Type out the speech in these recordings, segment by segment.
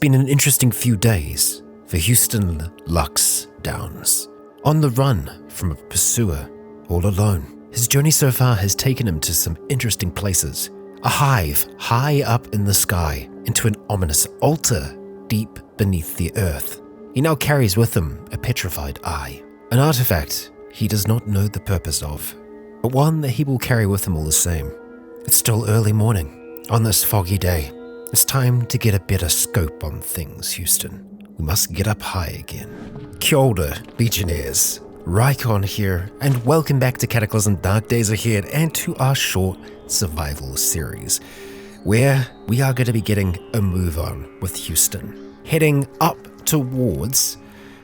been an interesting few days for Houston Lux Downs. On the run from a pursuer, all alone. His journey so far has taken him to some interesting places. A hive high up in the sky, into an ominous altar deep beneath the earth. He now carries with him a petrified eye, an artifact he does not know the purpose of, but one that he will carry with him all the same. It's still early morning on this foggy day. It's time to get a better scope on things, Houston. We must get up high again. Kia ora, Legionnaires. Rykon here, and welcome back to Cataclysm Dark Days Ahead and to our short survival series, where we are going to be getting a move on with Houston. Heading up towards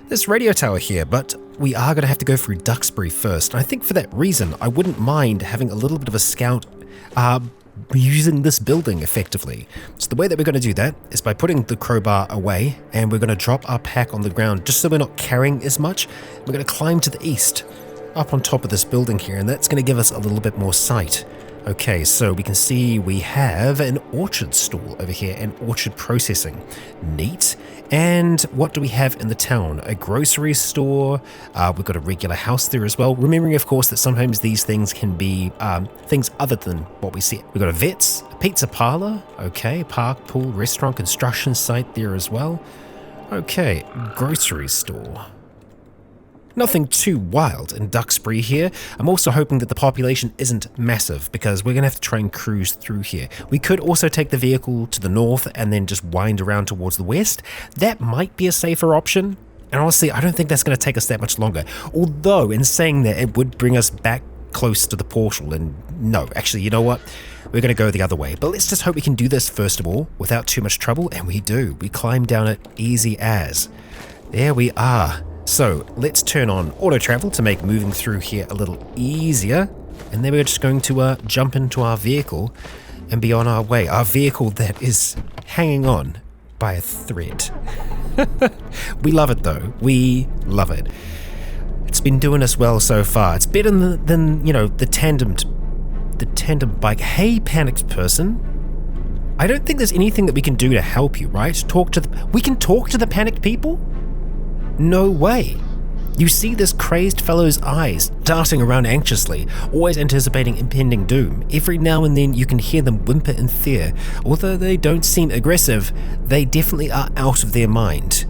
this radio tower here, but we are going to have to go through Duxbury first. And I think for that reason, I wouldn't mind having a little bit of a scout using this building effectively. So the way that we're going to do that is by putting the crowbar away, and we're going to drop our pack on the ground just so we're not carrying as much. We're going to climb to the east up on top of this building here, and that's going to give us a little bit more sight. Okay, so we can see we have an orchard stall over here, and orchard processing. Neat. And what do we have in the town? A grocery store. We've got a regular house there as well. Remembering, of course, that sometimes these things can be things other than what we see. We've got a vet's, a pizza parlor. Okay, park, pool, restaurant, construction site there as well. Okay, grocery store. Nothing too wild in Duxbury here. I'm also hoping that the population isn't massive, because we're going to have to try and cruise through here. We could also take the vehicle to the north and then just wind around towards the west. That might be a safer option. And honestly, I don't think that's going to take us that much longer. Although, in saying that, it would bring us back close to the portal. And no, actually, you know what? We're going to go the other way. But let's just hope we can do this first of all without too much trouble. And we do. We climb down it easy as. There we are. So let's turn on auto travel to make moving through here a little easier, and then we're just going to jump into our vehicle and be on our way. Our vehicle that is hanging on by a thread. We love it though. We love it. It's been doing us well so far. It's better than you know, the tandem bike. Hey, panicked person. I don't think there's anything that we can do to help you, right? We can talk to the panicked people? No way. You see this crazed fellow's eyes darting around anxiously, always anticipating impending doom. Every now and then you can hear them whimper in fear. Although they don't seem aggressive, they definitely are out of their mind.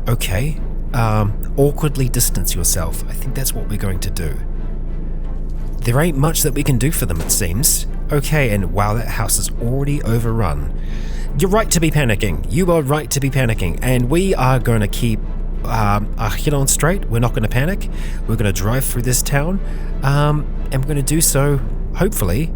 Okay, awkwardly distance yourself. I think that's what we're going to do. There ain't much that we can do for them, it seems. Okay, and wow, that house is already overrun. You're right to be panicking. You are right to be panicking, and we are going to keep our head on straight. We're not going to panic. We're going to drive through this town, and we're going to do so, hopefully,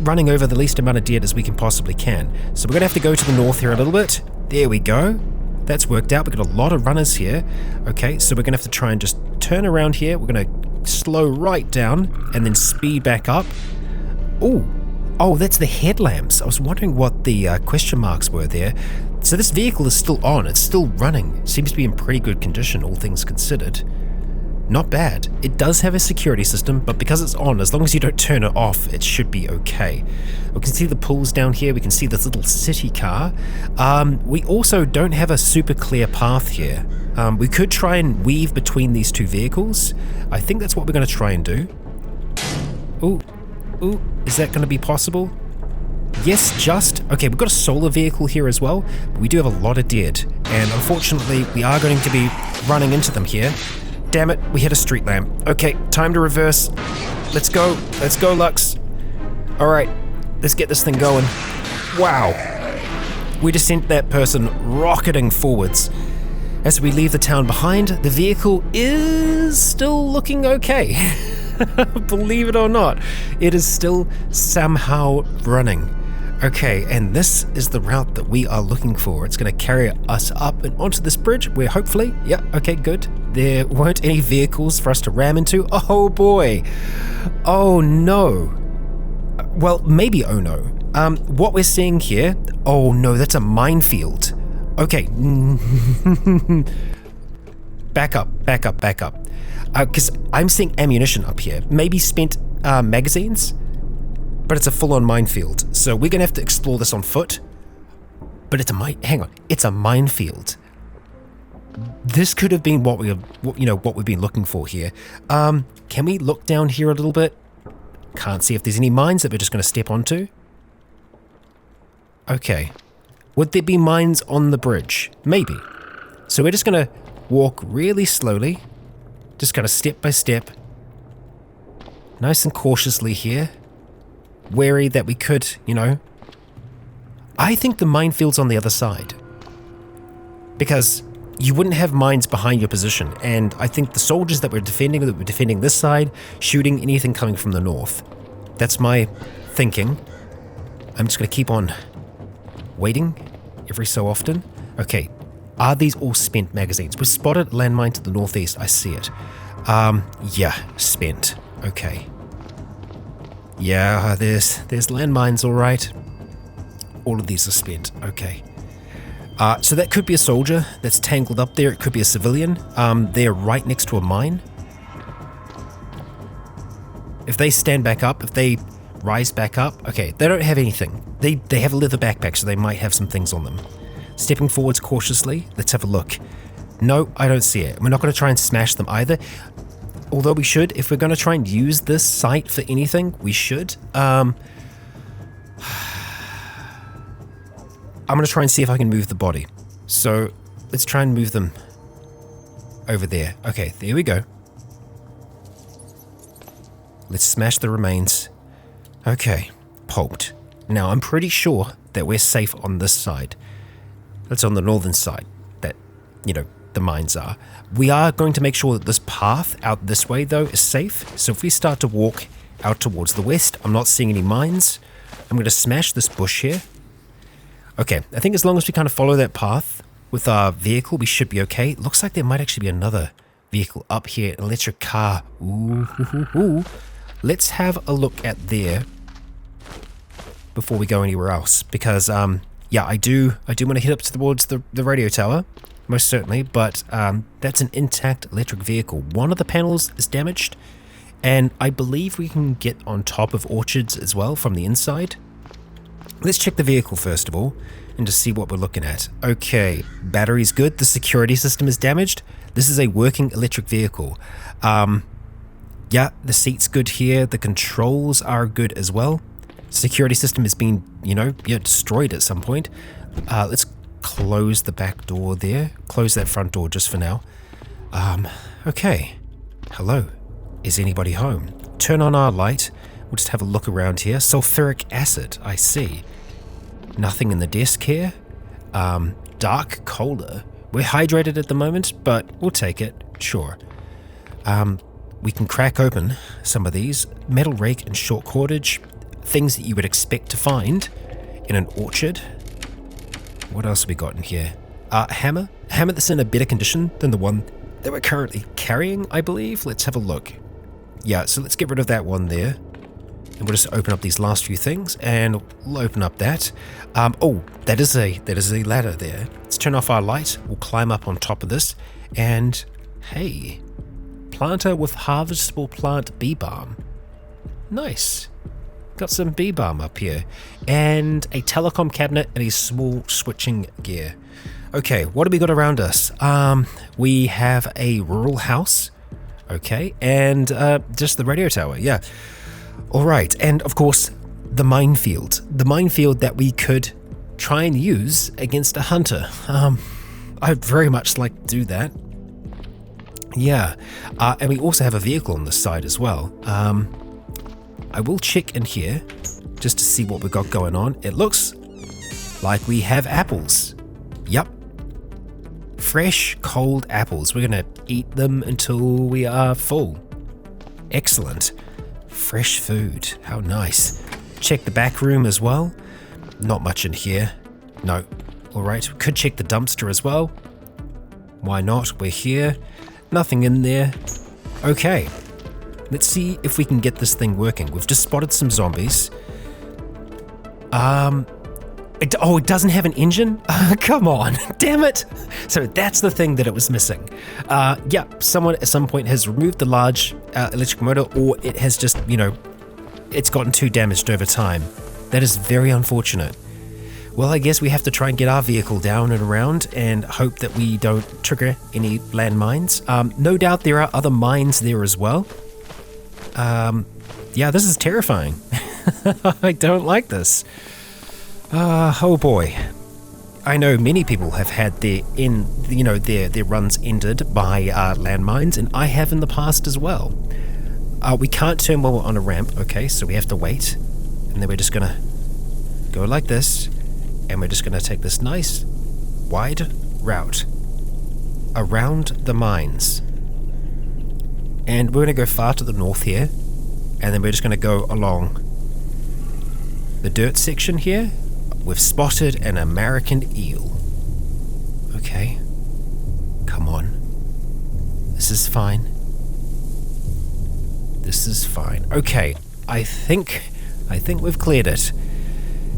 running over the least amount of dead as we can possibly can. So we're going to have to go to the north here a little bit. There we go. That's worked out. We've got a lot of runners here. Okay, so we're going to have to try and just turn around here. We're going to slow right down and then speed back up. Oh, that's the headlamps. I was wondering what the question marks were there. So this vehicle is still on. It's still running. It seems to be in pretty good condition, all things considered. Not bad. It does have a security system, but because it's on, as long as you don't turn it off, it should be okay. We can see the pools down here. We can see this little city car. We also don't have a super clear path here. We could try and weave between these two vehicles. I think that's what we're going to try and do. Ooh, is that going to be possible? Yes, just. Okay, we've got a solar vehicle here as well, but we do have a lot of dead, and unfortunately, we are going to be running into them here. Damn it, we hit a street lamp. Okay, time to reverse. Let's go, Lux. All right, let's get this thing going. Wow. We just sent that person rocketing forwards. As we leave the town behind, the vehicle is still looking okay. Believe it or not, it is still somehow running. Okay, and this is the route that we are looking for. It's going to carry us up and onto this bridge where hopefully, yeah, okay, good. There weren't any vehicles for us to ram into. Oh boy. Oh no. Well, maybe oh no. What we're seeing here, oh no, that's a minefield. Okay. Back up. Because I'm seeing ammunition up here. Maybe spent magazines, but it's a full-on minefield. So we're going to have to explore this on foot. But it's a mine. Hang on, it's a minefield. This could have been what we've been looking for here. Can we look down here a little bit? Can't see if there's any mines that we're just going to step onto. Okay. Would there be mines on the bridge? Maybe. So we're just going to walk really slowly. Just kind of step by step. Nice and cautiously here. Wary that we could, I think the minefield's on the other side. Because you wouldn't have mines behind your position, and I think the soldiers that were defending this side, shooting anything coming from the north. That's my thinking. I'm just going to keep on waiting every so often. Okay, are these all spent magazines? We spotted landmine to the northeast, I see it. Yeah, spent. Okay. Yeah, there's landmines, all right. All of these are spent, okay. So that could be a soldier that's tangled up there. It could be a civilian. They're right next to a mine. If they stand back up, if they rise back up, okay, they don't have anything. They have a leather backpack, so they might have some things on them. Stepping forwards cautiously, let's have a look. No, I don't see it. We're not going to try and smash them either. Although we should, if we're going to try and use this site for anything, we should. I'm going to try and see if I can move the body. So let's try and move them over there. Okay, there we go. Let's smash the remains. Okay, pulped. Now I'm pretty sure that we're safe on this side. That's on the northern side that, the mines are. We are going to make sure that this path out this way, though, is safe. So if we start to walk out towards the west, I'm not seeing any mines. I'm going to smash this bush here. Okay, I think as long as we kind of follow that path with our vehicle, we should be okay. It looks like there might actually be another vehicle up here, an electric car. Ooh. Let's have a look at there before we go anywhere else. Because, yeah, I do want to head up towards the radio tower. Most certainly, but that's an intact electric vehicle. One of the panels is damaged, and I believe we can get on top of orchards as well from the inside. Let's check the vehicle first of all, and just see what we're looking at. Okay, battery's good. The security system is damaged. This is a working electric vehicle. Yeah, the seat's good here. The controls are good as well. Security system has been, destroyed at some point. Let's close the back door there. Close that front door just for now. Okay. Hello. Is anybody home? Turn on our light. We'll just have a look around here. Sulfuric acid, I see. Nothing in the desk here. Dark cola. We're hydrated at the moment, but we'll take it. Sure. We can crack open some of these. Metal rake and short cordage. Things that you would expect to find in an orchard. What else have we got in here? Hammer. Hammer that's in a better condition than the one that we're currently carrying, I believe. Let's have a look. Yeah, so let's get rid of that one there. And we'll just open up these last few things, and we'll open up that. Oh, that is a ladder there. Let's turn off our light. We'll climb up on top of this. And, hey, planter with harvestable plant bee balm. Nice. Got some bee balm up here. And a telecom cabinet and a small switching gear. Okay, what do we got around us? We have a rural house. Okay, and just the radio tower, yeah. All right, and of course, the minefield. The minefield that we could try and use against a hunter. I'd very much like to do that. Yeah, and we also have a vehicle on this side as well. I will check in here just to see what we got going on. It looks like we have apples. Yup. Fresh, cold apples. We're going to eat them until we are full. Excellent. Fresh food. How nice. Check the back room as well. Not much in here. No. Alright, we could check the dumpster as well. Why not? We're here. Nothing in there. Okay. Let's see if we can get this thing working. We've just spotted some zombies. It doesn't have an engine? Come on, damn it. So that's the thing that it was missing. Yeah, someone at some point has removed the large electric motor, or it has just, it's gotten too damaged over time. That is very unfortunate. Well, I guess we have to try and get our vehicle down and around and hope that we don't trigger any landmines. No doubt there are other mines there as well. Yeah, this is terrifying. I don't like this. Oh boy. I know many people have had their runs ended by landmines, and I have in the past as well. We can't turn while we're on a ramp, okay, so we have to wait, and then we're just gonna go like this, and we're just gonna take this nice wide route around the mines. And we're gonna go far to the north here, and then we're just gonna go along the dirt section here. We've spotted an American eel. Okay. Come on. This is fine. This is fine. Okay. I think we've cleared it.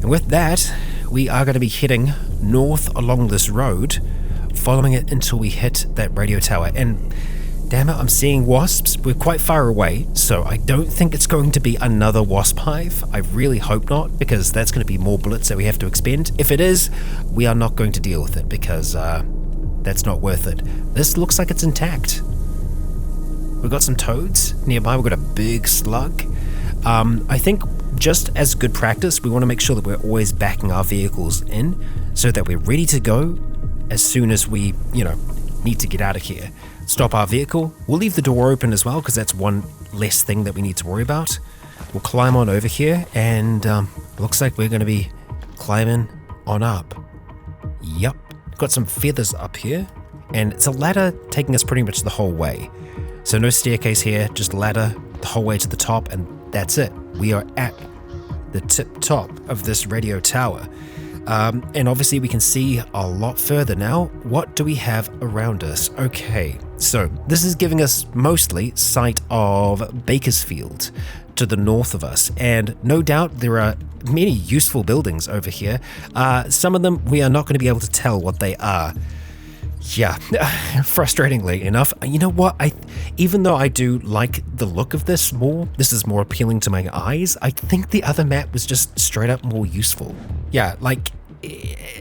And with that, we are going to be heading north along this road, following it until we hit that radio tower. And damn it, I'm seeing wasps. We're quite far away, so I don't think it's going to be another wasp hive. I really hope not, because that's going to be more bullets that we have to expend. If it is, we are not going to deal with it, because that's not worth it. This looks like it's intact. We've got some toads nearby. We've got a big slug. I think just as good practice, we want to make sure that we're always backing our vehicles in so that we're ready to go as soon as we, need to get out of here. Stop our vehicle. We'll leave the door open as well, because that's one less thing that we need to worry about. We'll climb on over here, and looks like we're going to be climbing on up. Yep. Got some feathers up here, and it's a ladder taking us pretty much the whole way. So no staircase here, just ladder the whole way to the top, and that's it. We are at the tip top of this radio tower. And obviously we can see a lot further now. What do we have around us? Okay, so this is giving us mostly sight of Bakersfield to the north of us. And no doubt there are many useful buildings over here. Some of them we are not going to be able to tell what they are. Yeah, frustratingly enough. You know what? Even though I do like the look of this more, this is more appealing to my eyes, I think the other map was just straight up more useful. Yeah, like,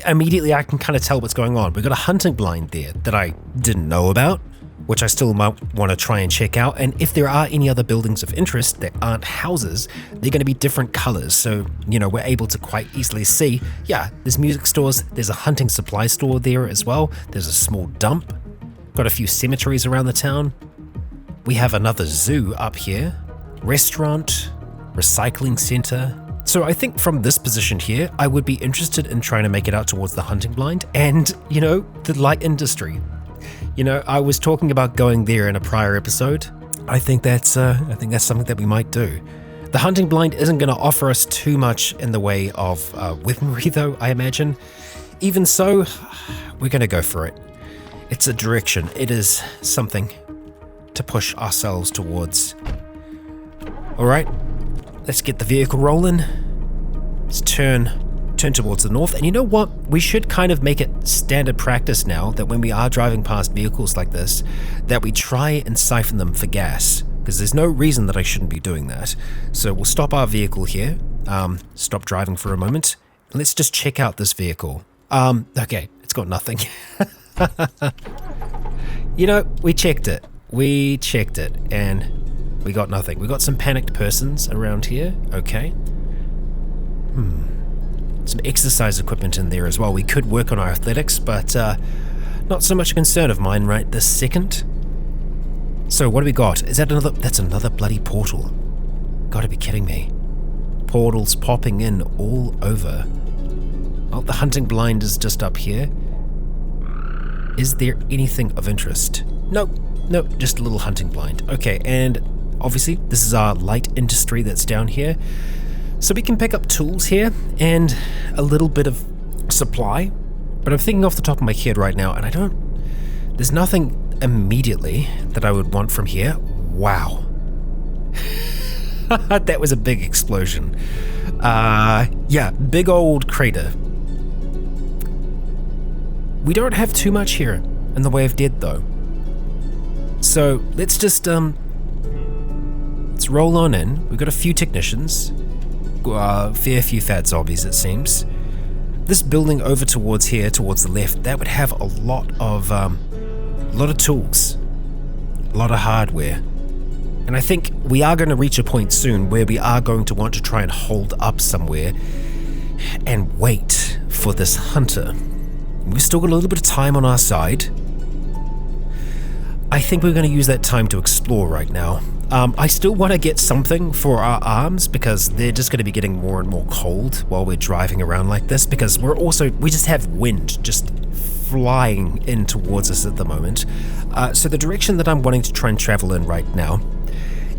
immediately I can kind of tell what's going on. We've got a hunting blind there that I didn't know about, which I still might want to try and check out. And if there are any other buildings of interest that aren't houses, they're going to be different colors. So, we're able to quite easily see, yeah, there's music stores, there's a hunting supply store there as well. There's a small dump, got a few cemeteries around the town. We have another zoo up here, restaurant, recycling center. So I think from this position here, I would be interested in trying to make it out towards the hunting blind and, the light industry. I was talking about going there in a prior episode. I think that's something that we might do. The hunting blind isn't going to offer us too much in the way of weaponry, though, I imagine. Even so, we're going to go for it. It's a direction. It is something to push ourselves towards. All right, let's get the vehicle rolling. Let's turn towards the north. And you know what? We should kind of make it standard practice now that when we are driving past vehicles like this, that we try and siphon them for gas, because there's no reason that I shouldn't be doing that. So we'll stop our vehicle here, stop driving for a moment, and let's just check out this vehicle. Okay, it's got nothing. We checked it, and we got nothing. We got some panicked persons around here. Okay. Some exercise equipment in there as well. We could work on our athletics, but not so much a concern of mine right this second. So what do we got? Is that another? That's another bloody portal. Gotta be kidding me. Portals popping in all over. Oh, the hunting blind is just up here. Is there anything of interest? Nope, just a little hunting blind. Okay, and obviously this is our light industry that's down here. So we can pick up tools here and a little bit of supply, but I'm thinking off the top of my head right now, and there's nothing immediately that I would want from here. Wow. That was a big explosion. Yeah, big old crater. We don't have too much here in the way of dead though. So let's just, let's roll on in. We've got a few technicians. Fair few fat zombies, it seems. this building over towards here, towards the left, that would have a lot of tools, a lot of hardware. And I think we are going to reach a point soon where we are going to want to try and hold up somewhere and wait for this hunter. We've still got a little bit of time on our side. I think we're going to use that time to explore right now. I still want to get something for our arms because they're just going to be getting more and more cold while we're driving around like this, because we just have wind just flying in towards us at the moment. So the direction that I'm wanting to try and travel in right now,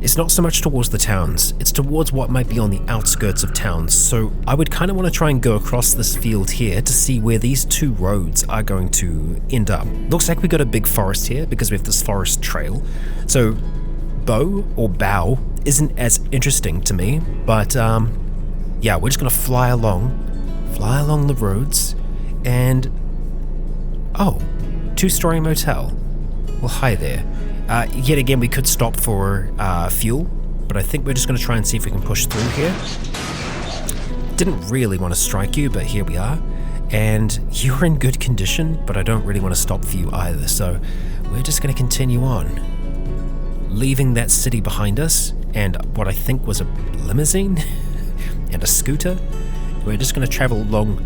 it's not so much towards the towns, it's towards what might be on the outskirts of towns. So I would kind of want to try and go across this field here to see where these two roads are going to end up. Looks like we got a big forest here because we have this forest trail. So bow or bow isn't as interesting to me, but yeah, we're just going to fly along the roads and, oh, 2-story motel. Well, hi there. Yet again, we could stop for fuel, but I think we're just going to try and see if we can push through here. Didn't really want to strike you, but here we are. And you're in good condition, but I don't really want to stop for you either, so we're just going to continue on. Leaving that city behind us, and what I think was a limousine and a scooter. We're just going to travel along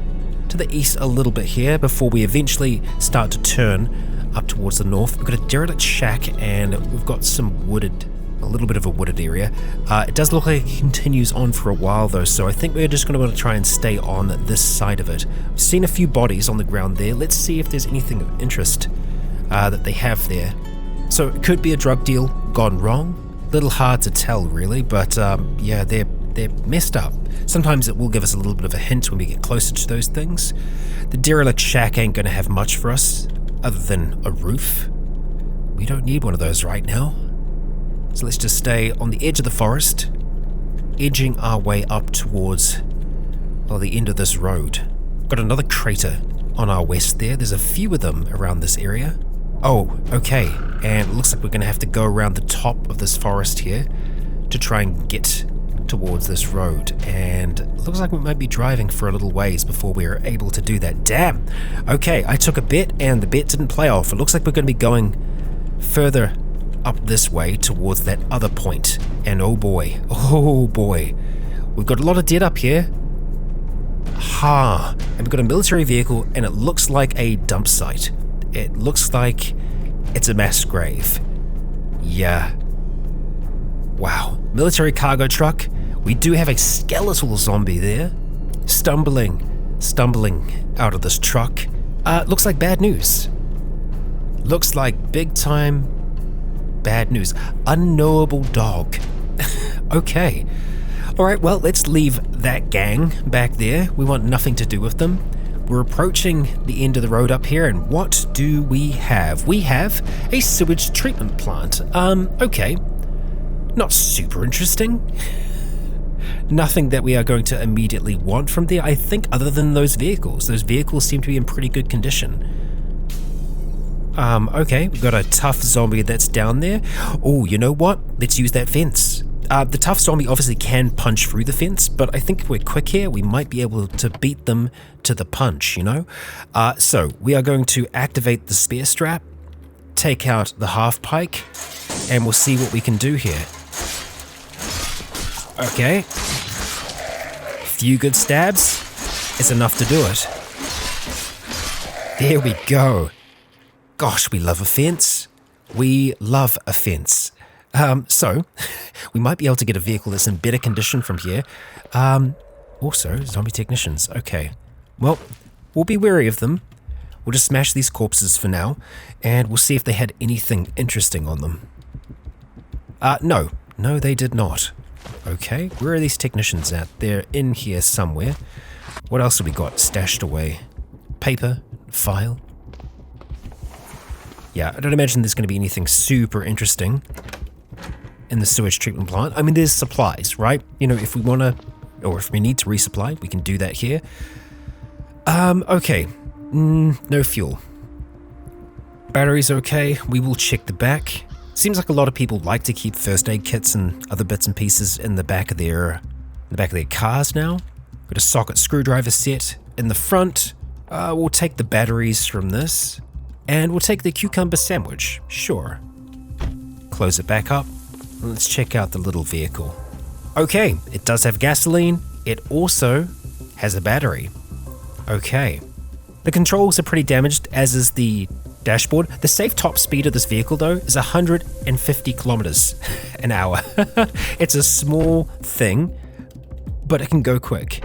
to the east a little bit here before we eventually start to turn up towards the north. We've got a derelict shack and we've got some a little bit of a wooded area. It does look like it continues on for a while though, so I think we're just going to want to try and stay on this side of it. I've seen a few bodies on the ground there. Let's see if there's anything of interest that they have there. So it could be a drug deal gone wrong. Little hard to tell really, but yeah, they're messed up. Sometimes it will give us a little bit of a hint when we get closer to those things. The derelict shack ain't going to have much for us other than a roof. We don't need one of those right now. So let's just stay on the edge of the forest, edging our way up towards, well, the end of this road. Got another crater on our west there. There's a few of them around this area. Oh, okay. And it looks like we're going to have to go around the top of this forest here to try and get towards this road, and it looks like we might be driving for a little ways before we're able to do that. Damn! Okay, I took a bet and the bet didn't play off. It looks like we're going to be going further up this way towards that other point, and oh boy, we've got a lot of dead up here. And we've got a military vehicle and it looks like a dump site. It looks like it's a mass grave. Yeah. Wow. Military cargo truck. We do have a skeletal zombie there, stumbling out of this truck. Looks like bad news. Looks like big time bad news. Unknowable dog. Okay. Alright, well, let's leave that gang back there. We want nothing to do with them. We're approaching the end of the road up here, and what do we have? We have a sewage treatment plant. Okay. Not super interesting. Nothing that we are going to immediately want from there, I think, other than those vehicles. Those vehicles seem to be in pretty good condition. Okay, we've got a tough zombie that's down there. Oh, you know what? Let's use that fence. The tough zombie obviously can punch through the fence, but I think if we're quick here, we might be able to beat them to the punch, you know? So, we are going to activate the spear strap, take out the half pike, and we'll see what we can do here. Okay. Few good stabs is enough to do it. There we go. Gosh, we love a fence. We love a fence. So, we might be able to get a vehicle that's in better condition from here. Also, zombie technicians. Okay. Well, we'll be wary of them. We'll just smash these corpses for now, and we'll see if they had anything interesting on them. No. No, they did not. Okay, where are these technicians at? They're in here somewhere. What else have we got stashed away? Paper, file. Yeah, I don't imagine there's going to be anything super interesting in the sewage treatment plant. I mean, there's supplies, right? You know, if we want to, or if we need to resupply, we can do that here. Okay. No fuel. Batteries okay. We will check the back. Seems like a lot of people like to keep first aid kits and other bits and pieces in the back of their cars now. Got a socket screwdriver set, In the front, we'll take the batteries from this, and we'll take the cucumber sandwich, sure. Close it back up. Let's check out the little vehicle. Okay, it does have gasoline. It also has a battery. Okay. The controls are pretty damaged, as is the dashboard. The safe top speed of this vehicle, though, is 150 kilometers an hour. It's a small thing, but it can go quick.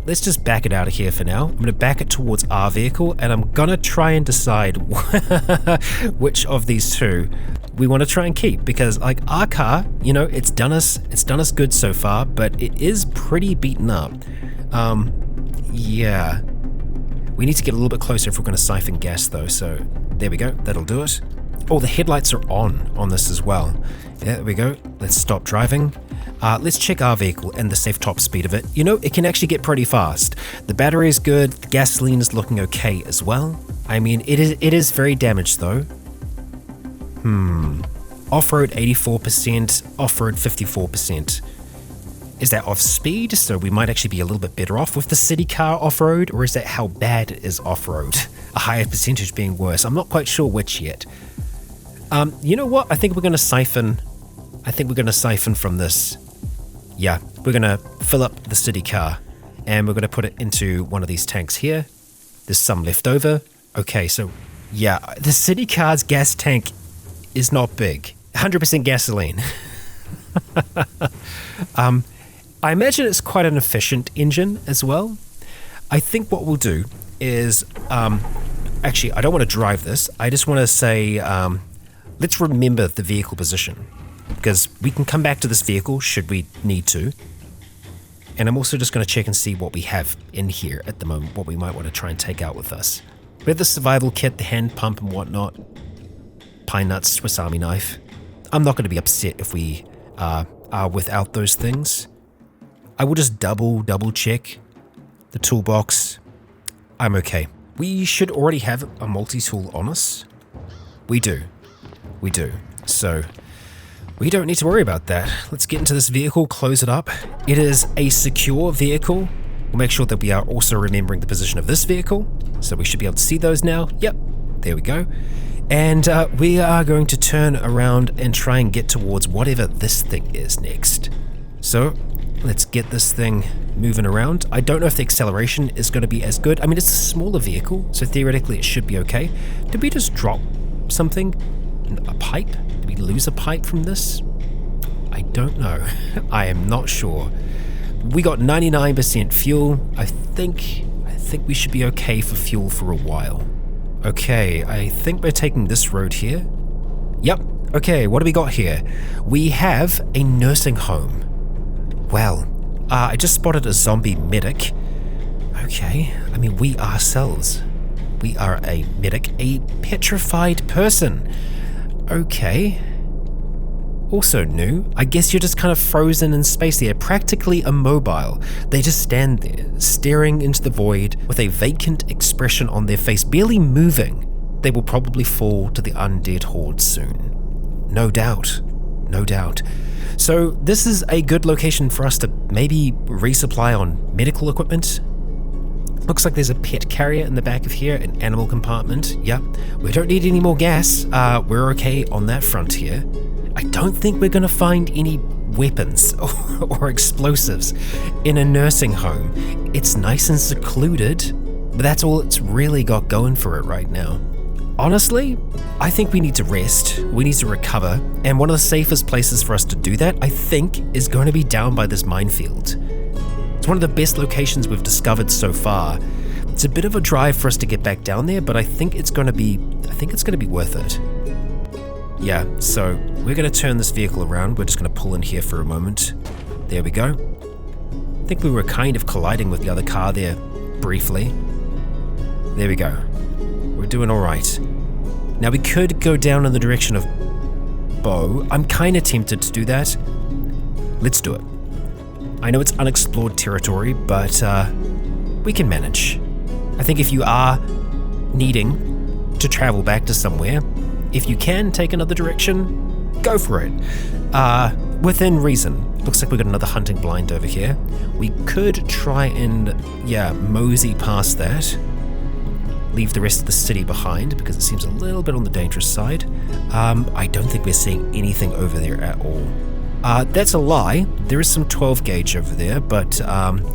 Let's just back it out of here for now. I'm going to back it towards our vehicle, and I'm going to try and decide which of these two we want to try and keep, because like our car, you know, it's done us good so far, but it is pretty beaten up. Yeah. We need to get a little bit closer if we're going to siphon gas though, so there we go, that'll do it. Oh, the headlights are on this as well. Yeah, there we go. Let's stop driving. Let's check our vehicle and the safe top speed of it. You know, it can actually get pretty fast. The battery is good, the gasoline is looking okay as well. I mean, it is very damaged though. Off-road 84%, off-road 54%. Is that off speed? So we might actually be a little bit better off with the city car off-road, or is that how bad is off-road? A higher percentage being worse. I'm not quite sure which yet. You know what? I think we're going to siphon from this. Yeah, we're going to fill up the city car and we're going to put it into one of these tanks here. There's some left over. Okay, so yeah, the city car's gas tank is not big. 100% gasoline. I imagine it's quite an efficient engine as well. I think what we'll do is, actually, I don't want to drive this. I just want to say, let's remember the vehicle position, because we can come back to this vehicle should we need to. And I'm also just going to check and see what we have in here at the moment, what we might want to try and take out with us. We have the survival kit, the hand pump and whatnot, pine nuts, Swiss Army knife. I'm not going to be upset if we are without those things. I will just double check the toolbox. I'm okay. We should already have a multi-tool on us. We do. So we don't need to worry about that. Let's get into this vehicle, close it up. It is a secure vehicle. We'll make sure that we are also remembering the position of this vehicle. So we should be able to see those now. Yep, there we go. And we are going to turn around and try and get towards whatever this thing is next. So let's get this thing moving around. I don't know if the acceleration is going to be as good. I mean, it's a smaller vehicle, so theoretically it should be okay. Did we just drop something? A pipe? Did we lose a pipe from this? I don't know. I am not sure. We got 99% fuel. I think we should be okay for fuel for a while. Okay, I think we're taking this road here. Yep. Okay, what do we got here? We have a nursing home. Well, I just spotted a zombie medic. Okay, I mean, we ourselves. We are a medic, a petrified person. Okay. Also new. I guess you're just kind of frozen in space there, practically immobile. They just stand there, staring into the void with a vacant expression on their face, barely moving. They will probably fall to the undead horde soon. No doubt. So this is a good location for us to maybe resupply on medical equipment. Looks like there's a pet carrier in the back of here, an animal compartment. Yep, we don't need any more gas. We're okay on that front here. I don't think we're going to find any weapons or explosives in a nursing home. It's nice and secluded, but that's all it's really got going for it right now. Honestly, I think we need to rest, we need to recover, and one of the safest places for us to do that, I think, is going to be down by this minefield. It's one of the best locations we've discovered so far. It's a bit of a drive for us to get back down there, but I think it's going to be worth it. Yeah, so we're going to turn this vehicle around. We're just going to pull in here for a moment. There we go. I think we were kind of colliding with the other car there briefly. There we go. We're doing all right. Now we could go down in the direction of Bo. I'm kind of tempted to do that. Let's do it. I know it's unexplored territory, but we can manage. I think if you are needing to travel back to somewhere, if you can take another direction, go for it. Within reason. Looks like we got another hunting blind over here. We could try and, mosey past that. Leave the rest of the city behind because it seems a little bit on the dangerous side. I don't think we're seeing anything over there at all. That's a lie. There is some 12 gauge over there, but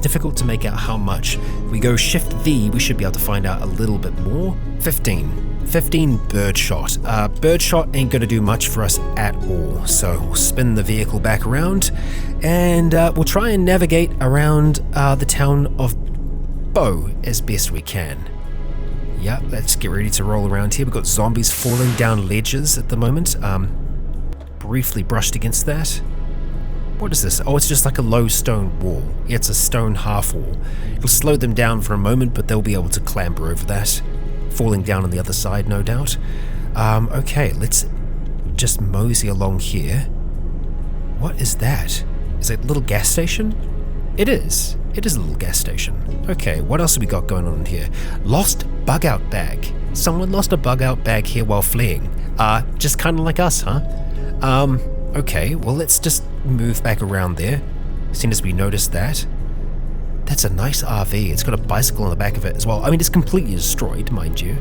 difficult to make out how much. If we go Shift V, we should be able to find out a little bit more. 15 birdshot. Birdshot ain't going to do much for us at all. So we'll spin the vehicle back around and we'll try and navigate around the town of Bow as best we can. Yeah, let's get ready to roll around here. We've got zombies falling down ledges at the moment. Briefly brushed against that. What is this? Oh, it's just like a low stone wall. Yeah, it's a stone half wall. It'll slow them down for a moment, but they'll be able to clamber over that. Falling down on the other side, no doubt. Okay, let's just mosey along here. What is that? Is it a little gas station? It is. It is a little gas station. Okay, what else have we got going on here? Lost bug out bag. Someone lost a bug out bag here while fleeing. Just kind of like us, huh? Okay, well let's just move back around there, as soon as we noticed that. That's a nice RV. It's got a bicycle on the back of it as well. I mean, it's completely destroyed, mind you.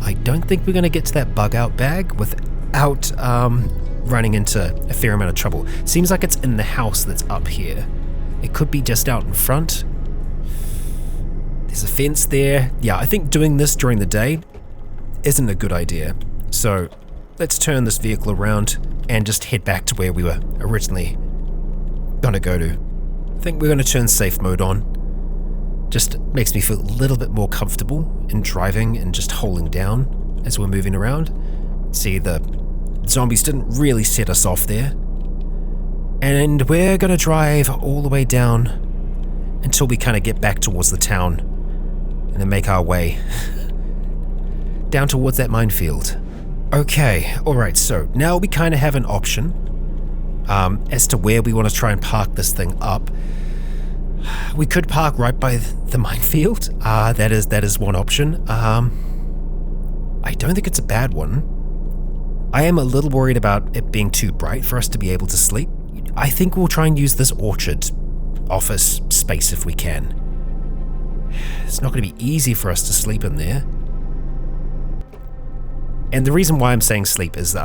I don't think we're going to get to that bug out bag without running into a fair amount of trouble. Seems like it's in the house that's up here. It could be just out in front. There's a fence there. Yeah, I think doing this during the day isn't a good idea. So let's turn this vehicle around and just head back to where we were originally gonna go to. I think we're gonna turn safe mode on. Just makes me feel a little bit more comfortable in driving and just holding down as we're moving around. See, the zombies didn't really set us off there. And we're gonna drive all the way down until we kind of get back towards the town and then make our way down towards that minefield. Okay, alright, so now we kind of have an option as to where we want to try and park this thing up. We could park right by the minefield. That is one option. I don't think it's a bad one. I am a little worried about it being too bright for us to be able to sleep. I think we'll try and use this orchard office space if we can. It's not going to be easy for us to sleep in there. And the reason why I'm saying sleep is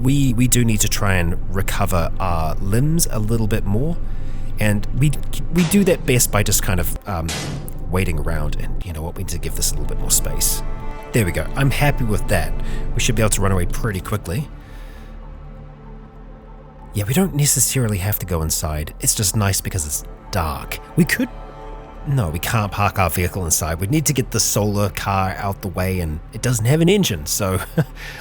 we do need to try and recover our limbs a little bit more. And we do that best by just kind of waiting around, and you know what, we need to give this a little bit more space. There we go. I'm happy with that. We should be able to run away pretty quickly. Yeah, we don't necessarily have to go inside. It's just nice because it's dark. We could... No, we can't park our vehicle inside. We need to get the solar car out the way, and it doesn't have an engine, so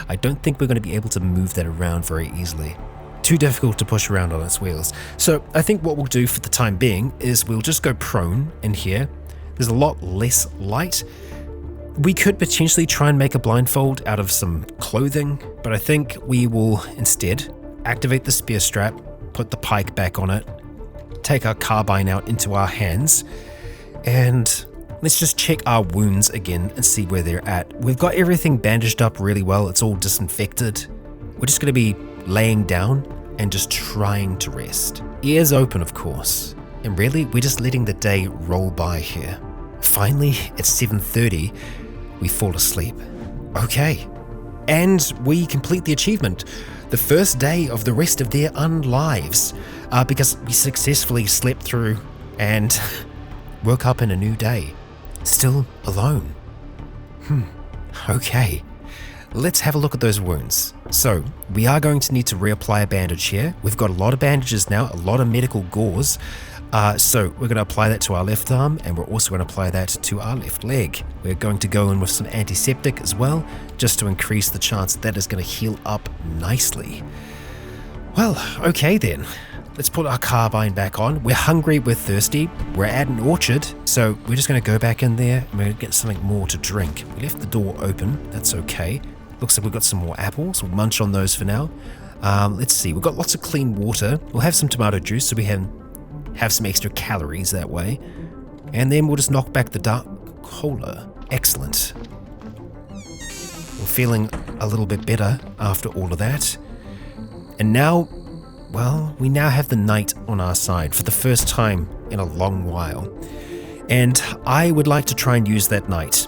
I don't think we're going to be able to move that around very easily. Too difficult to push around on its wheels. So I think what we'll do for the time being is we'll just go prone in here. There's a lot less light. We could potentially try and make a blindfold out of some clothing, but I think we will instead activate the spear strap, put the pike back on it, take our carbine out into our hands, and let's just check our wounds again and see where they're at. We've got everything bandaged up really well. It's all disinfected. We're just going to be laying down and just trying to rest. Ears open, of course. And really, we're just letting the day roll by here. Finally, at 7:30, we fall asleep. Okay. And we complete the achievement. The first day of the rest of their unlives. Because we successfully slept through and woke up in a new day. Still alone. Okay. Let's have a look at those wounds. So, we are going to need to reapply a bandage here. We've got a lot of bandages now, a lot of medical gauze. So we're going to apply that to our left arm, and we're also going to apply that to our left leg. We're going to go in with some antiseptic as well, just to increase the chance that is going to heal up nicely. Well, okay then. Let's put our carbine back on. We're hungry, we're thirsty, we're at an orchard, so we're just going to go back in there and we're going to get something more to drink. We left the door open, that's okay. Looks like we've got some more apples. We'll munch on those for now. Let's see, we've got lots of clean water. We'll have some tomato juice so we have some extra calories that way. And then we'll just knock back the dark cola. Excellent. We're feeling a little bit better after all of that. And now well, we now have the night on our side for the first time in a long while. And I would like to try and use that night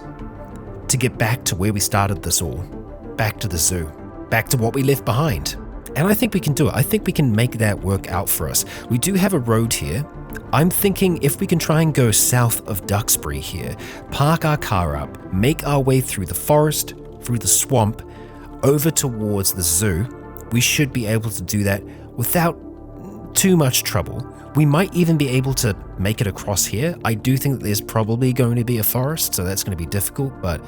to get back to where we started this all. Back to the zoo. Back to what we left behind. And I think we can do it. I think we can make that work out for us. We do have a road here. I'm thinking if we can try and go south of Duxbury here, park our car up, make our way through the forest, through the swamp, over towards the zoo, we should be able to do that without too much trouble. We might even be able to make it across here. I do think that there's probably going to be a forest, so that's going to be difficult, but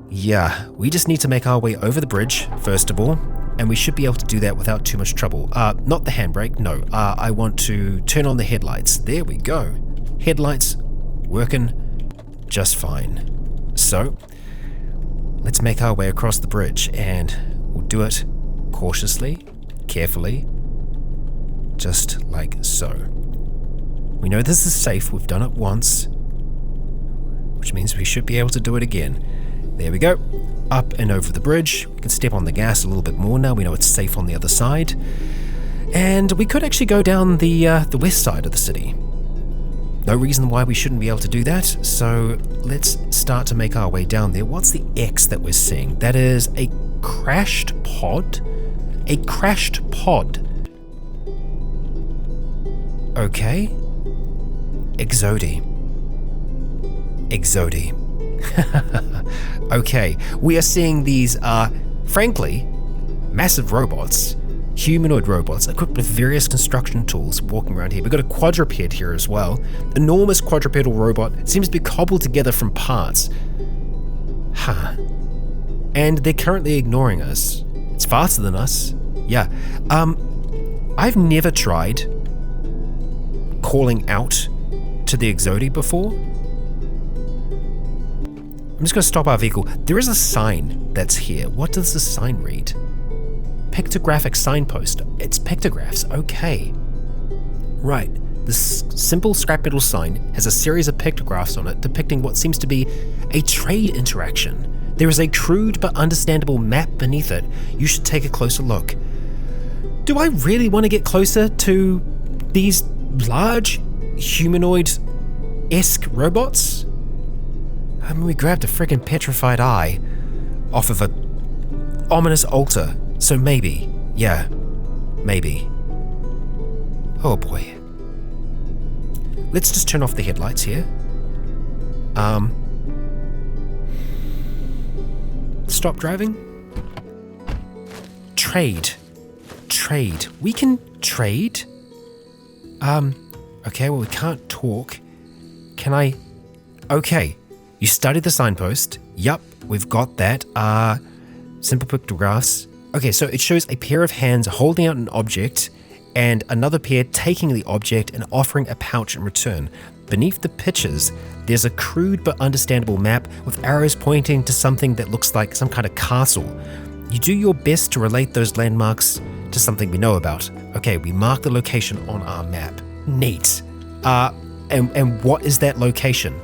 yeah, we just need to make our way over the bridge, first of all, and we should be able to do that without too much trouble. Not the handbrake, no. I want to turn on the headlights. There we go. Headlights working just fine. So, let's make our way across the bridge, and we'll do it cautiously, carefully, just like so. We know this is safe. We've done it once, which means we should be able to do it again. There we go. Up and over the bridge. We can step on the gas a little bit more now. We know it's safe on the other side. And we could actually go down the west side of the city. No reason why we shouldn't be able to do that. So let's start to make our way down there. What's the X that we're seeing? That is a crashed pod. A crashed pod. Okay. Exodi. Okay, we are seeing these, frankly, massive robots, humanoid robots equipped with various construction tools walking around here. We've got a quadruped here as well. Enormous quadrupedal robot. It seems to be cobbled together from parts. Huh. And they're currently ignoring us. It's faster than us. Yeah. I've never tried calling out to the Exodi before. I'm just going to stop our vehicle. There is a sign that's here. What does the sign read? Pictographic signpost. It's pictographs. Okay. Right. This simple scrap metal sign has a series of pictographs on it depicting what seems to be a trade interaction. There is a crude but understandable map beneath it. You should take a closer look. Do I really want to get closer to these large humanoid-esque robots? I mean, we grabbed a freaking petrified eye off of a ominous altar, so maybe, yeah, maybe. Oh boy. Let's just turn off the headlights here. Stop driving. Trade. We can trade. Okay, well, we can't talk. Can I? Okay. You studied the signpost. Yup, we've got that. Simple pictographs. Okay, so it shows a pair of hands holding out an object and another pair taking the object and offering a pouch in return. Beneath the pictures, there's a crude but understandable map with arrows pointing to something that looks like some kind of castle. You do your best to relate those landmarks to something we know about. Okay, we mark the location on our map. Neat. And what is that location?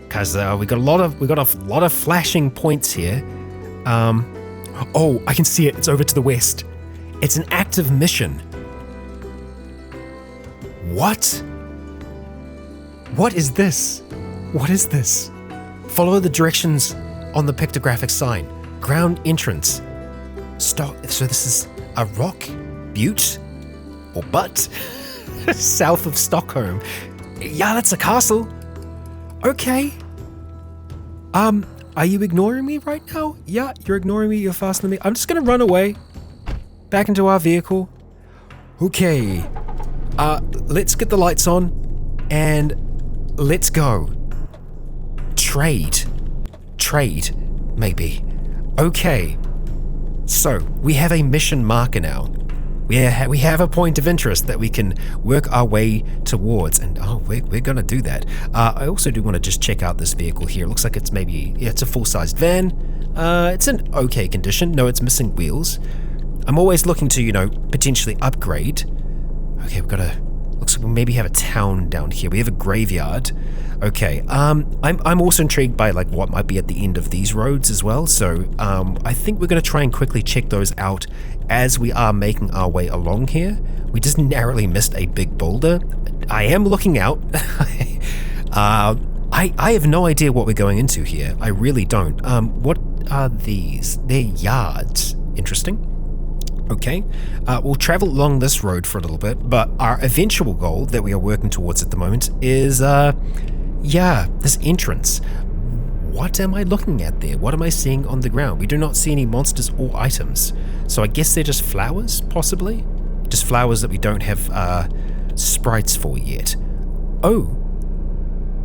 Because we got a lot of flashing points here. Oh, I can see it. It's over to the west. It's an active mission. What? What is this? What is this? Follow the directions on the pictographic sign. Ground entrance. Stop. So this is a rock butte or butte south of Stockholm. Yeah, that's a castle. Okay. Are you ignoring me right now? Yeah, you're ignoring me. You're faster than me. I'm just gonna run away. Back into our vehicle. Okay. Let's get the lights on and let's go. Trade, maybe. Okay. So, we have a mission marker now. We have a point of interest that we can work our way towards, and we're gonna do that. I also do want to just check out this vehicle here. It looks like it's it's a full-sized van. It's in okay condition. No, it's missing wheels. I'm always looking to, potentially upgrade. Okay, looks like we maybe have a town down here. We have a graveyard. Okay, I'm also intrigued by like what might be at the end of these roads as well. So I think we're going to try and quickly check those out as we are making our way along here. We just narrowly missed a big boulder. I am looking out. I have no idea what we're going into here. I really don't. What are these? They're yards. Interesting. Okay, we'll travel along this road for a little bit, but our eventual goal that we are working towards at the moment is, this entrance. What am I looking at there? What am I seeing on the ground? We do not see any monsters or items, so I guess they're just flowers, possibly? Just flowers that we don't have sprites for yet. Oh,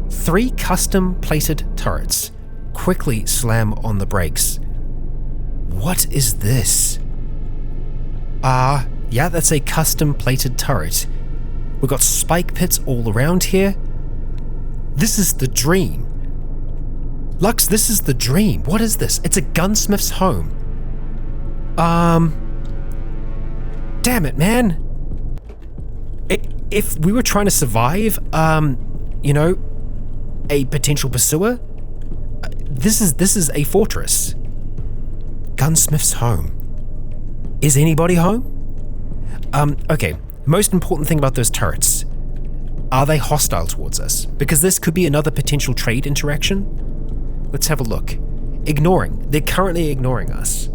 3 custom-plated turrets. Quickly slam on the brakes. What is this? Yeah, that's a custom-plated turret. We've got spike pits all around here. This is the dream. Lux, this is the dream. What is this? It's a gunsmith's home. Damn it, man. If we were trying to survive, you know, a potential pursuer, this is a fortress. Gunsmith's home. Is anybody home? Okay, most important thing about those turrets. Are they hostile towards us? Because this could be another potential trade interaction. Let's have a look. Ignoring. They're currently ignoring us.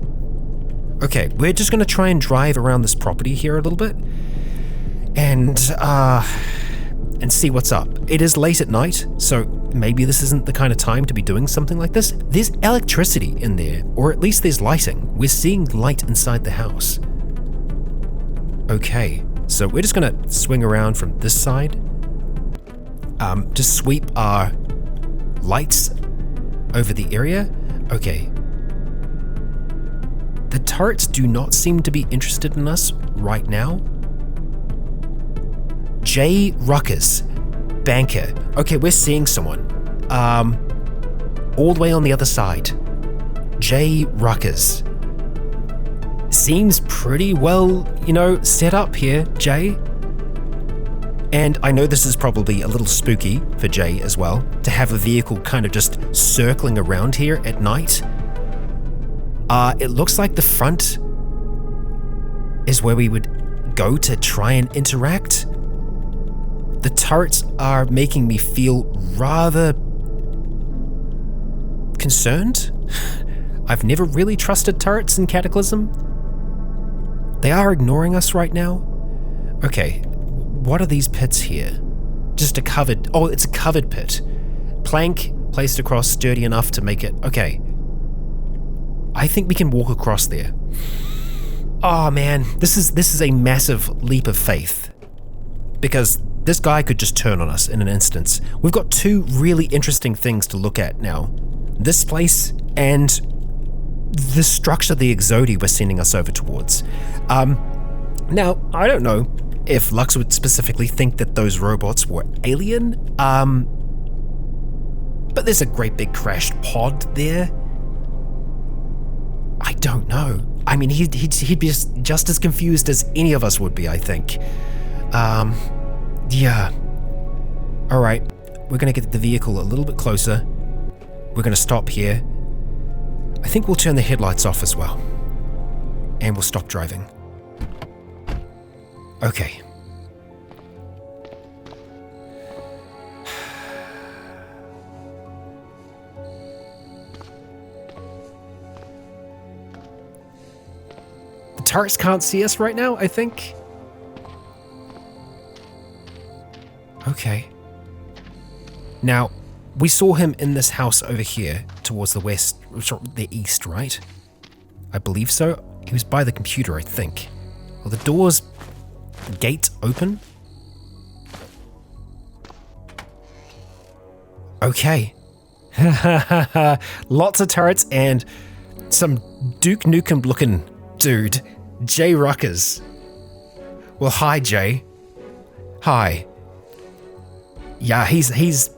Okay, we're just going to try and drive around this property here a little bit. And see what's up. It is late at night, so maybe this isn't the kind of time to be doing something like this. There's electricity in there, or at least there's lighting. We're seeing light inside the house. Okay, so we're just gonna swing around from this side. Just sweep our lights over the area. Okay. The turrets do not seem to be interested in us right now. J. Ruckus, banker. Okay, we're seeing someone. All the way on the other side. J. Ruckus. Seems pretty well, you know, set up here, Jay. And I know this is probably a little spooky for Jay as well, to have a vehicle kind of just circling around here at night. It looks like the front is where we would go to try and interact. The turrets are making me feel rather concerned. I've never really trusted turrets in Cataclysm. They are ignoring us right now. Okay, what are these pits here? Just a covered... Oh, it's a covered pit. Plank placed across, sturdy enough to make it... Okay. I think we can walk across there. Oh man, this is a massive leap of faith. Because this guy could just turn on us in an instant. We've got 2 really interesting things to look at now. This place and the structure the Exodi were sending us over towards. Now, I don't know if Lux would specifically think that those robots were alien, but there's a great big crashed pod there. I don't know. I mean, he'd be just as confused as any of us would be, I think. Yeah. Alright, we're gonna get the vehicle a little bit closer. We're gonna stop here. I think we'll turn the headlights off as well. And we'll stop driving. Okay. The turrets can't see us right now, I think. Okay. Now, we saw him in this house over here towards the west, the east, right? I believe so. He was by the computer, I think. Well, the doors, the gates open. Okay. Lots of turrets and some Duke Nukem looking dude, Jay Ruckers. Well, hi, Jay. Hi. Yeah, he's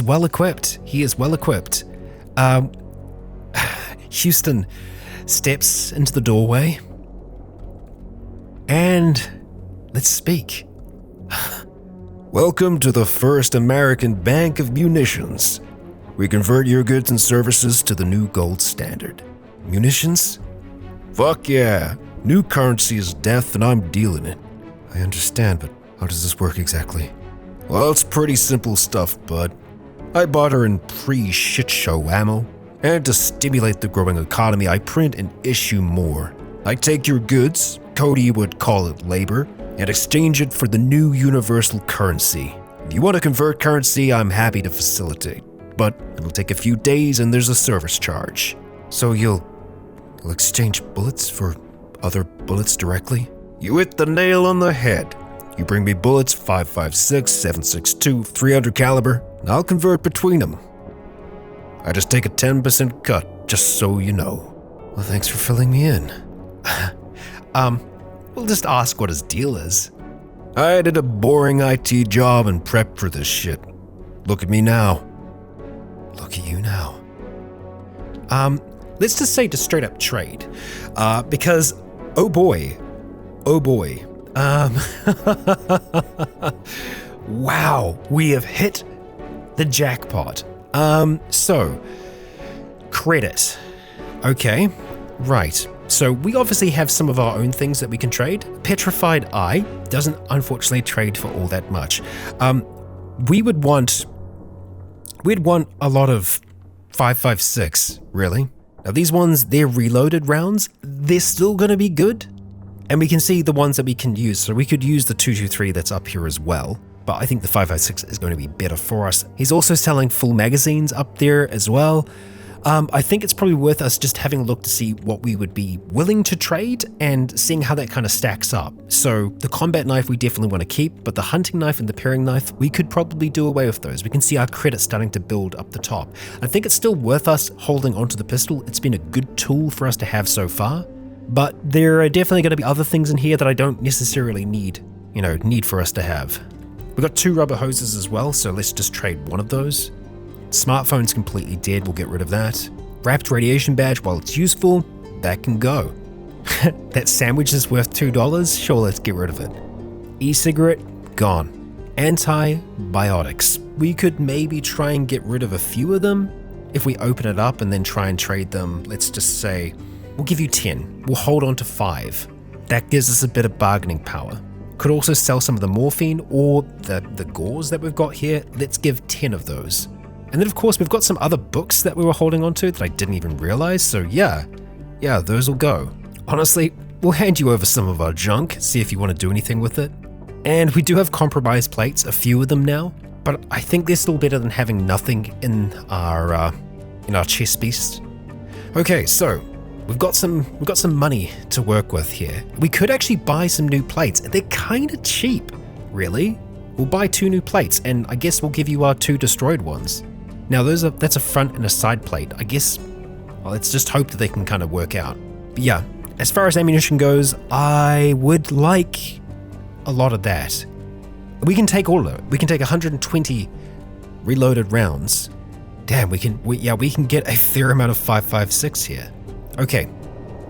well equipped. He is well equipped. Houston steps into the doorway. And let's speak. Welcome to the First American Bank of Munitions. We convert your goods and services to the new gold standard. Munitions? Fuck yeah. New currency is death and I'm dealing it. I understand, but how does this work exactly? Well, it's pretty simple stuff, bud. I bought her in pre-shit show ammo, and to stimulate the growing economy, I print and issue more. I take your goods, Cody would call it labor, and exchange it for the new universal currency. If you want to convert currency, I'm happy to facilitate, but it'll take a few days and there's a service charge. So you'll exchange bullets for other bullets directly? You hit the nail on the head. You bring me bullets 5.56, 7.62, 300 caliber, and I'll convert between them. I just take a 10% cut, just so you know. Well, thanks for filling me in. We'll just ask what his deal is. I did a boring IT job and prepped for this shit. Look at me now. Look at you now. Let's just say to straight up trade. Because, oh boy. Wow, we have hit the jackpot. So, credit. Okay, right. So we obviously have some of our own things that we can trade. Petrified Eye doesn't unfortunately trade for all that much. We'd want a lot of 5.56, really. Now these ones, they're reloaded rounds. They're still going to be good. And we can see the ones that we can use. So we could use the 223 that's up here as well. But I think the 5.56 is going to be better for us. He's also selling full magazines up there as well. I think it's probably worth us just having a look to see what we would be willing to trade and seeing how that kind of stacks up. So the combat knife we definitely want to keep, but the hunting knife and the paring knife, we could probably do away with those. We can see our credit starting to build up the top. I think it's still worth us holding onto the pistol. It's been a good tool for us to have so far, but there are definitely going to be other things in here that I don't necessarily need for us to have. We've got 2 rubber hoses as well, so let's just trade one of those. Smartphone's completely dead, we'll get rid of that. Wrapped radiation badge, while it's useful, that can go. That sandwich is worth $2, sure, let's get rid of it. E-cigarette, gone. Antibiotics, we could maybe try and get rid of a few of them. If we open it up and then try and trade them, let's just say, we'll give you 10, we'll hold on to 5. That gives us a bit of bargaining power. Could also sell some of the morphine or the gauze that we've got here, let's give 10 of those. And then of course we've got some other books that we were holding on to that I didn't even realize, so yeah, those will go. Honestly, we'll hand you over some of our junk, see if you want to do anything with it. And we do have compromised plates, a few of them now, but I think they're still better than having nothing in our chest beast. Okay, so we've got some money to work with here. We could actually buy some new plates. They're kind of cheap, really. We'll buy 2 new plates, and I guess we'll give you our 2 destroyed ones. Now that's a front and a side plate. I guess, well, let's just hope that they can kind of work out. But yeah, as far as ammunition goes, I would like a lot of that. We can take all of it. We can take 120 reloaded rounds. Damn, we can get a fair amount of 5.56 here. Okay,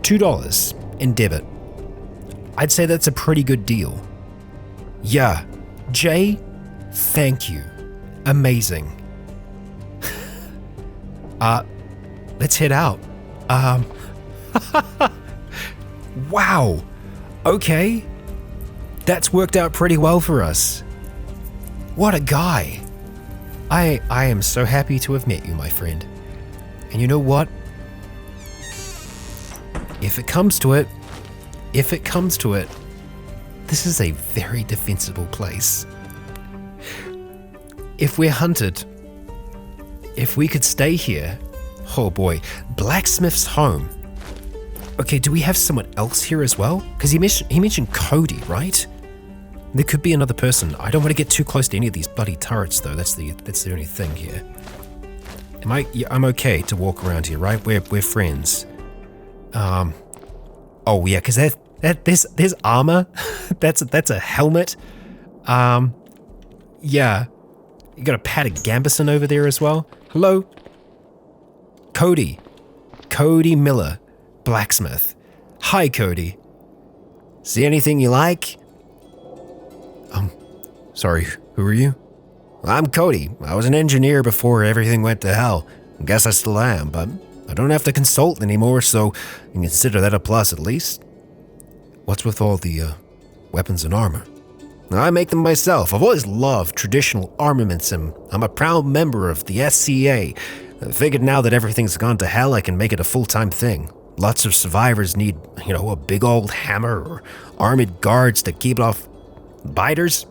$2 in debit. I'd say that's a pretty good deal. Yeah, Jay, thank you. Amazing. Let's head out. Wow. Okay. That's worked out pretty well for us. What a guy. I am so happy to have met you, my friend. And you know what? If it comes to it, this is a very defensible place. If we're hunted, if we could stay here, oh boy, blacksmith's home. Okay, do we have someone else here as well? Because he mentioned Cody, right? There could be another person. I don't want to get too close to any of these bloody turrets, though. That's the only thing here. I'm okay to walk around here, right? We're friends. Oh yeah, because there's armor. that's a helmet. Yeah. You got a Pat of Gambison over there as well. Hello? Cody Miller, blacksmith. Hi, Cody. See anything you like? Sorry, Who are you? I'm Cody. I was an engineer before everything went to hell. I guess I still am, but I don't have to consult anymore, so you can consider that a plus at least. What's with all the weapons and armor? I make them myself. I've always loved traditional armaments, and I'm a proud member of the SCA. I figured now that everything's gone to hell, I can make it a full-time thing. Lots of survivors need, a big old hammer or armored guards to keep off biters.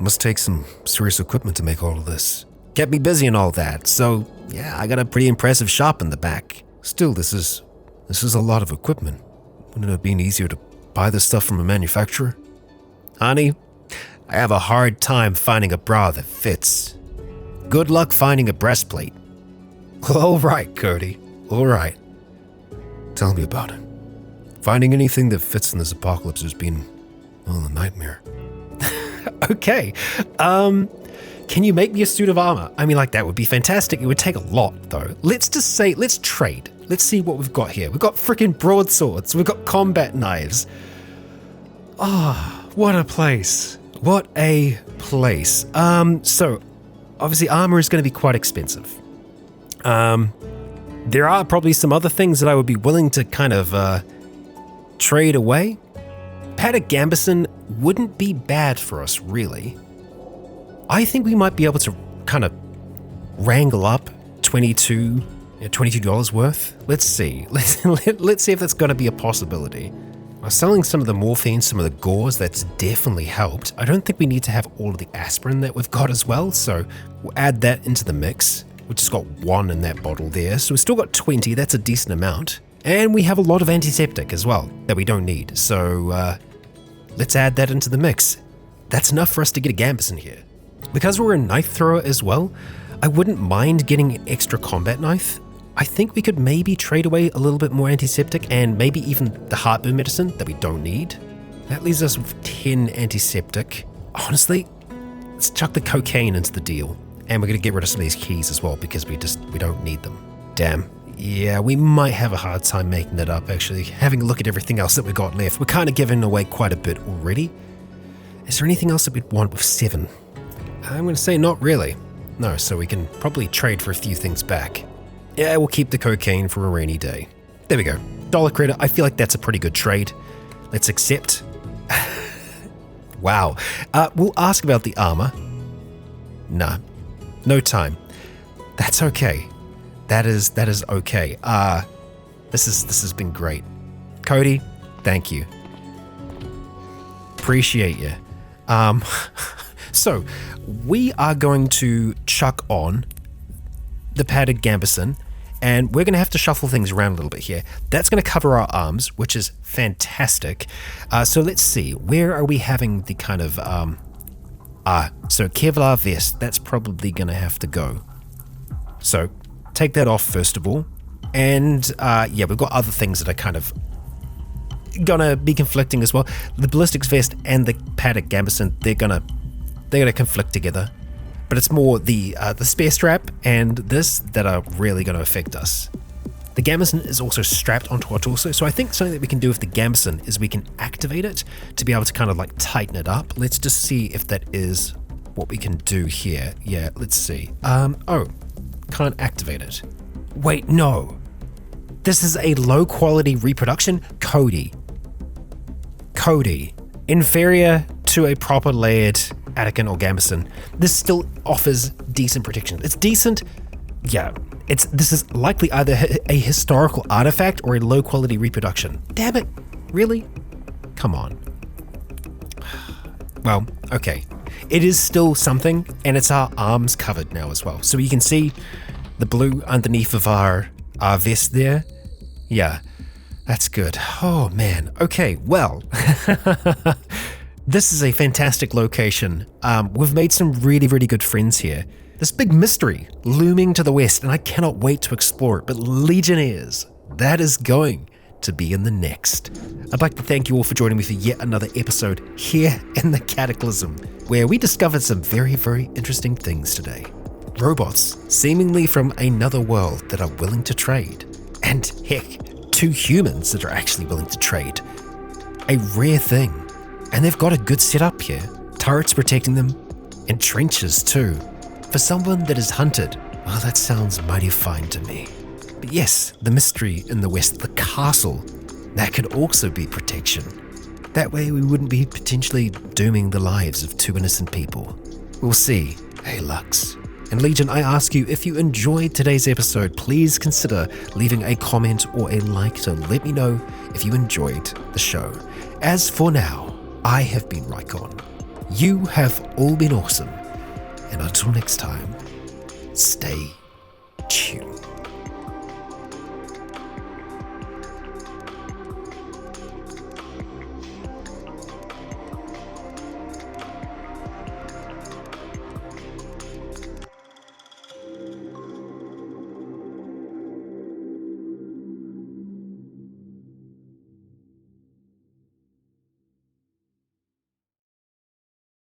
Must take some serious equipment to make all of this. Kept me busy and all that, so yeah, I got a pretty impressive shop in the back. Still, this is a lot of equipment. Wouldn't it have been easier to buy this stuff from a manufacturer? Honey, I have a hard time finding a bra that fits. Good luck finding a breastplate. All right, Cody. All right. Tell me about it. Finding anything that fits in this apocalypse has been, well, a nightmare. Okay. Can you make me a suit of armor? I mean, that would be fantastic. It would take a lot, though. Let's trade. Let's see what we've got here. We've got freaking broadswords. We've got combat knives. What a place. What a place. So, obviously, armor is going to be quite expensive. There are probably some other things that I would be willing to kind of trade away. Paddock Gambison wouldn't be bad for us, really. I think we might be able to kind of wrangle up $22 worth. Let's see. Let's see if that's going to be a possibility. By selling some of the morphine, some of the gauze, that's definitely helped. I don't think we need to have all of the aspirin that we've got as well, so we'll add that into the mix. We've just got 1 in that bottle there, so we've still got 20. That's a decent amount. And we have a lot of antiseptic as well that we don't need, so let's add that into the mix. That's enough for us to get a Gambison here. Because we're a knife thrower as well, I wouldn't mind getting an extra combat knife. I think we could maybe trade away a little bit more antiseptic and maybe even the heartburn medicine that we don't need. That leaves us with 10 antiseptic. Honestly, let's chuck the cocaine into the deal. And we're going to get rid of some of these keys as well because we don't need them. Damn. Yeah, we might have a hard time making that up, actually. Having a look at everything else that we got left. We're kind of giving away quite a bit already. Is there anything else that we'd want with 7? I'm going to say not really. No, so we can probably trade for a few things back. Yeah, we'll keep the cocaine for a rainy day. There we go. $1 credit. I feel like that's a pretty good trade. Let's accept. Wow. We'll ask about the armor. Nah. No time. That's okay. That is okay. This has been great. Cody, thank you. Appreciate you. So we are going to chuck on the padded Gambison, and we're going to have to shuffle things around a little bit here. That's going to cover our arms, which is fantastic. So let's see, where are we having the kind of so Kevlar vest, that's probably going to have to go. So take that off first of all, and yeah, we've got other things that are kind of gonna be conflicting as well. The ballistics vest and the padded Gambison, they're gonna conflict together, but it's more the spare strap and this that are really gonna affect us. The Gambison is also strapped onto our torso, so I think something that we can do with the Gambison is we can activate it to be able to kind of like tighten it up. Let's just see if that is what we can do here. Yeah, let's see. Oh, can't activate it. Wait, no. This is a low quality reproduction? Cody, inferior to a proper layered Attican or Gambison. This still offers decent protection. It's decent, yeah. This is likely either a historical artifact or a low quality reproduction. Damn it, really? Come on. Well, okay. It is still something, and it's our arms covered now as well. So you can see the blue underneath of our vest there. Yeah, that's good. Oh man, okay, well. This is a fantastic location. We've made some really, really good friends here. This big mystery looming to the west, and I cannot wait to explore it, but Legionnaires, that is going to be in the next. I'd like to thank you all for joining me for yet another episode here in the Cataclysm, where we discovered some very, very interesting things today. Robots, seemingly from another world that are willing to trade. And heck, 2 humans that are actually willing to trade. A rare thing. And they've got a good setup here. Turrets protecting them, And trenches too. For someone that is hunted, well, that sounds mighty fine to me. But yes, the mystery in the west, the castle, that could also be protection. That way we wouldn't be potentially dooming the lives of 2 innocent people. We'll see. Hey Lux. And Legion, I ask you, if you enjoyed today's episode, please consider leaving a comment or a like to let me know if you enjoyed the show. As for now, I have been Raikon. You have all been awesome. And until next time, stay tuned.